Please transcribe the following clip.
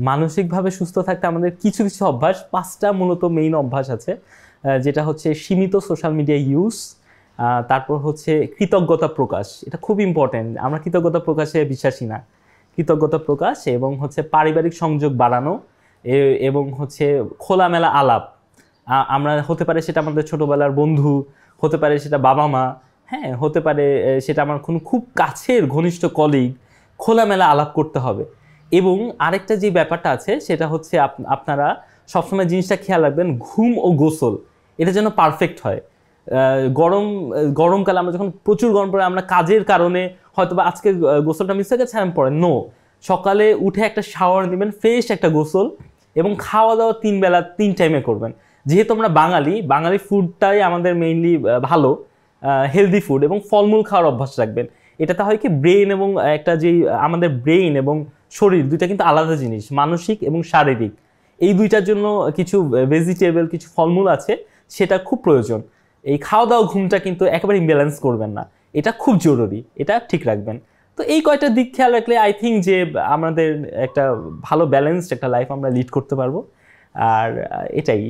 মানসিকভাবে সুস্থ থাকতে আমাদের কিছু কিছু অভ্যাস, 5টা মূলত মেইন অভ্যাস আছে, যেটা হচ্ছে সীমিত সোশ্যাল মিডিয়া ইউজ, তারপর হচ্ছে কৃতজ্ঞতা প্রকাশ, এটা খুব ইম্পর্টেন্ট, আমরা কৃতজ্ঞতা প্রকাশে বিশ্বাসী না, কৃতজ্ঞতা প্রকাশ এবং হচ্ছে পারিবারিক সংযোগ বাড়ানো এবং হচ্ছে খোলামেলা আলাপ, আমরা হতে পারে সেটা আমাদের ছোটোবেলার বন্ধু, হতে পারে সেটা বাবা মা, হ্যাঁ হতে পারে সেটা আমার কোনো খুব কাছের ঘনিষ্ঠ কলিগ, খোলামেলা আলাপ করতে হবে। এবং আরেকটা যে ব্যাপারটা আছে সেটা হচ্ছে আপনারা সবসময় জিনিসটা খেয়াল রাখবেন, ঘুম ও গোসল এটা যেন পারফেক্ট হয়। গরমকালে আমরা যখন প্রচুর গরম পড়ে, আমরা কাজের কারণে হয়তো বা আজকে গোসলটা মিস হয়ে গেছে, আমি পরে নো, সকালে উঠে একটা শাওয়ার নেবেন, ফ্রেশ একটা গোসল, এবং খাওয়া দাওয়া 3 বেলা 3 টাইমে করবেন। যেহেতু আমরা বাঙালি ফুডটাই আমাদের মেইনলি ভালো, হেলদি ফুড, এবং ফলমূল খাওয়ার অভ্যাস রাখবেন। এটাতে হয় কি, ব্রেন এবং একটা যেই আমাদের ব্রেন এবং শরীর দুইটা কিন্তু আলাদা জিনিস, মানসিক এবং শারীরিক, এই দুইটার জন্য কিছু ভেজিটেবল, কিছু ফলমূল আছে, সেটা খুব প্রয়োজন। এই খাওয়া দাওয়া ঘুমটা কিন্তু একেবারে ইমব্যালেন্স করবেন না, এটা খুব জরুরি, এটা ঠিক রাখবেন। তো এই কয়টা দিক খেয়াল রাখলে আই থিঙ্ক যে আমাদের একটা ভালো ব্যালেন্সড একটা লাইফ আমরা লিড করতে পারবো। আর এটাই।